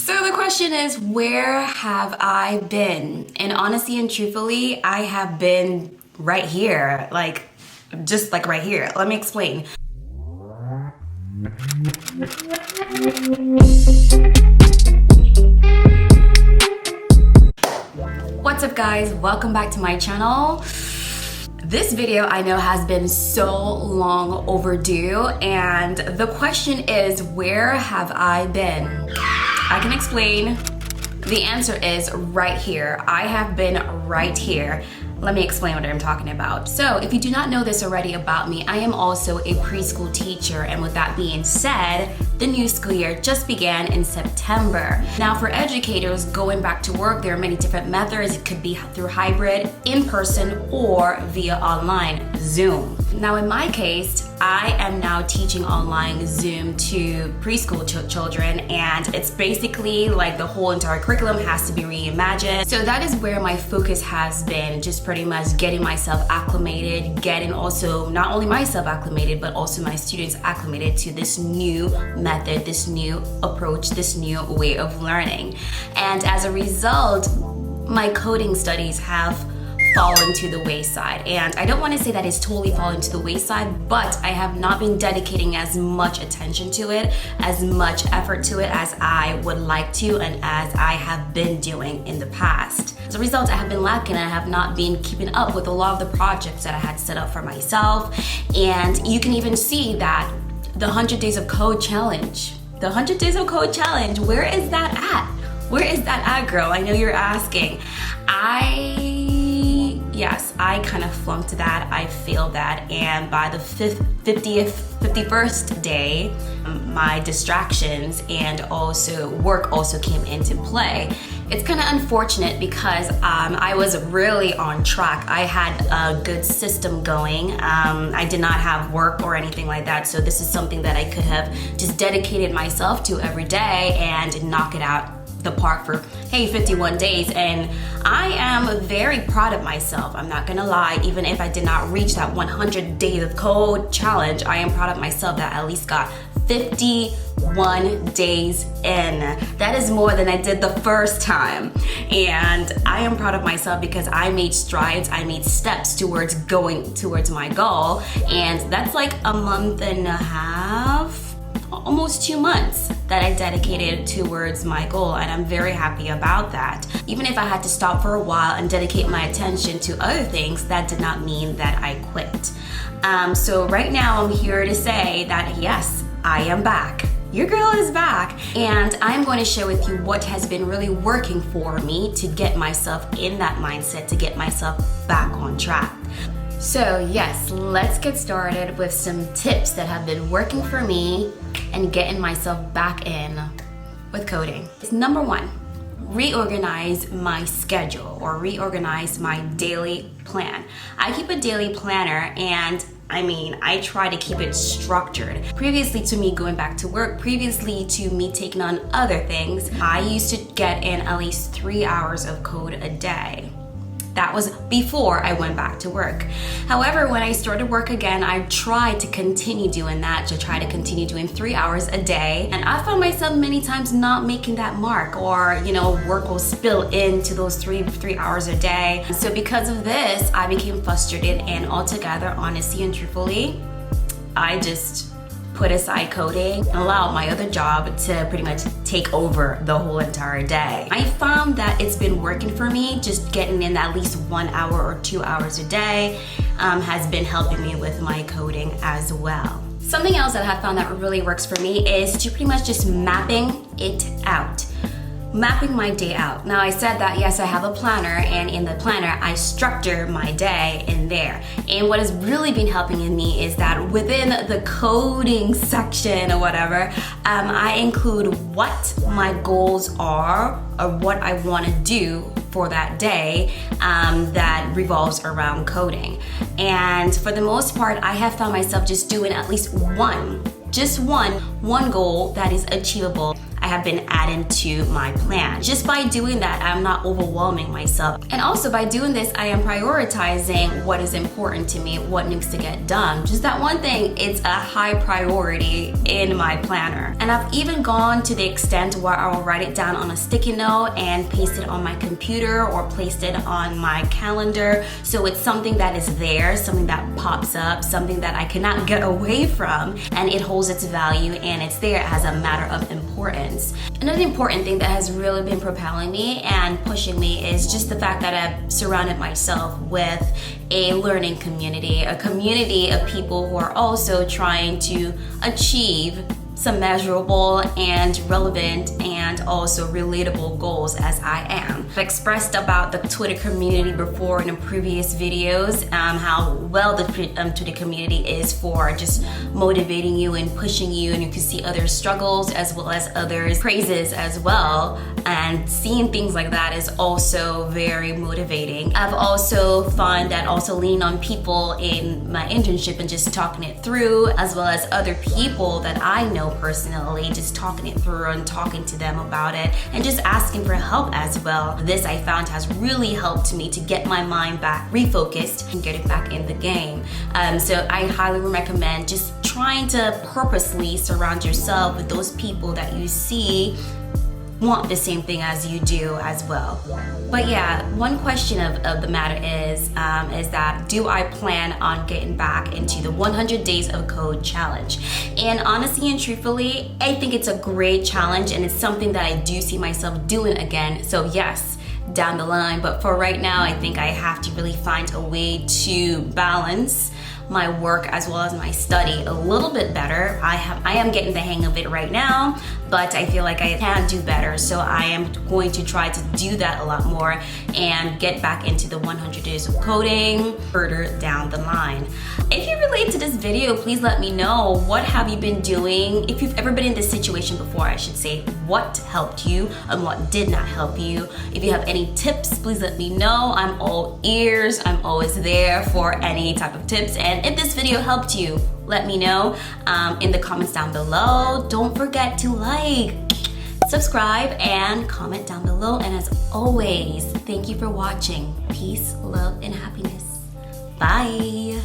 So the question is, where have I been? And honestly and truthfully, I have been right here, just right here. Let me explain. What's up guys, welcome back to my channel. This video I know has been so long overdue, and the question is, where have I been? I can explain. The answer is right here. I have been right here. Let me explain what I'm talking about. So if you do not know this already about me, I am also a preschool teacher, and with that being said, the new school year just began in September. Now for educators going back to work, there are many different methods. It could be through hybrid, in person, or via online, Zoom. Now in my case, I am now teaching online Zoom to preschool children, and it's basically like the whole entire curriculum has to be reimagined. So that is where my focus has been, just pretty much getting myself acclimated, getting also not only myself acclimated, but also my students acclimated to this new method, this new approach, this new way of learning. And as a result, my coding studies have fallen to the wayside. And I don't want to say that it's totally fallen to the wayside, but I have not been dedicating as much attention to it, as much effort to it as I would like to, and as I have been doing in the past. As a result, I have been lacking. I have not been keeping up with a lot of the projects that I had set up for myself. And you can even see that the 100 Days of Code Challenge. The 100 Days of Code Challenge, where is that at? Where is that at, girl? I know you're asking. Yes, I kind of flunked that. I failed that. And by the 51st day, my distractions and also work also came into play. It's kind of unfortunate because I was really on track. I had a good system going. I did not have work or anything like that. So this is something that I could have just dedicated myself to every day and knock it out the park for, hey, 51 days. And I am very proud of myself. I'm not gonna lie, even if I did not reach that 100 Days of Code challenge, I am proud of myself that I at least got 51 days in. That is more than I did the first time. And I am proud of myself because I made strides, I made steps towards going towards my goal. And that's like a month and a half, almost 2 months that I dedicated towards my goal, and I'm very happy about that. Even if I had to stop for a while and dedicate my attention to other things, that did not mean that I quit. So right now I'm here to say that yes, I am back. Your girl is back, and I'm going to share with you what has been really working for me to get myself in that mindset, to get myself back on track. So yes, let's get started with some tips that have been working for me and getting myself back in with coding. Number one, reorganize my schedule or reorganize my daily plan. I keep a daily planner, and I try to keep it structured. Previously to me going back to work, previously to me taking on other things, I used to get in at least 3 hours of code a day. That was before I went back to work. However, when I started work again, I tried to continue doing that, to try to continue doing 3 hours a day. And I found myself many times not making that mark, or, work will spill into those three hours a day. So because of this, I became frustrated, and altogether, honestly and truthfully, I just put aside coding and allowed my other job to pretty much take over the whole entire day. I found that it's been working for me. Just getting in at least 1 hour or 2 hours a day has been helping me with my coding as well. Something else that I have found that really works for me is to pretty much just mapping it out. Mapping my day out. Now I said that yes, I have a planner, and in the planner I structure my day in there. And what has really been helping in me is that within the coding section or whatever, I include what my goals are or what I want to do for that day that revolves around coding. And for the most part, I have found myself just doing at least one goal that is achievable. I I have been adding to my plan. Just by doing that, I'm not overwhelming myself. And also by doing this, I am prioritizing what is important to me, what needs to get done. Just that one thing, it's a high priority in my planner. And I've even gone to the extent where I will write it down on a sticky note and paste it on my computer or place it on my calendar. So it's something that is there, something that pops up, something that I cannot get away from, and it holds its value and it's there as a matter of importance. Another important thing that has really been propelling me and pushing me is just the fact that I've surrounded myself with a learning community, a community of people who are also trying to achieve some measurable and relevant and also relatable goals as I am. I've expressed about the Twitter community before in previous videos, how well the Twitter community is for just motivating you and pushing you, and you can see others' struggles as well as others' praises as well, and seeing things like that is also very motivating. I've also found that also leaning on people in my internship and just talking it through, as well as other people that I know personally, just talking it through and talking to them about it and just asking for help as well. This I found has really helped me to get my mind back refocused and get it back in the game. So I highly recommend just trying to purposely surround yourself with those people that you see want the same thing as you do as well. But yeah, one question of the matter is that do I plan on getting back into the 100 Days of Code challenge? And honestly and truthfully, I think it's a great challenge and it's something that I do see myself doing again. So yes, down the line, but for right now, I think I have to really find a way to balance my work as well as my study a little bit better. I am getting the hang of it right now, but I feel like I can do better. So I am going to try to do that a lot more and get back into the 100 days of coding further down the line. If you relate to this video, please let me know. What have you been doing? If you've ever been in this situation before, I should say, what helped you and what did not help you? If you have any tips, please let me know. I'm all ears. I'm always there for any type of tips. And if this video helped you, let me know in the comments down below. Don't forget to like, subscribe, and comment down below. And as always, thank you for watching. Peace, love, and happiness. Bye.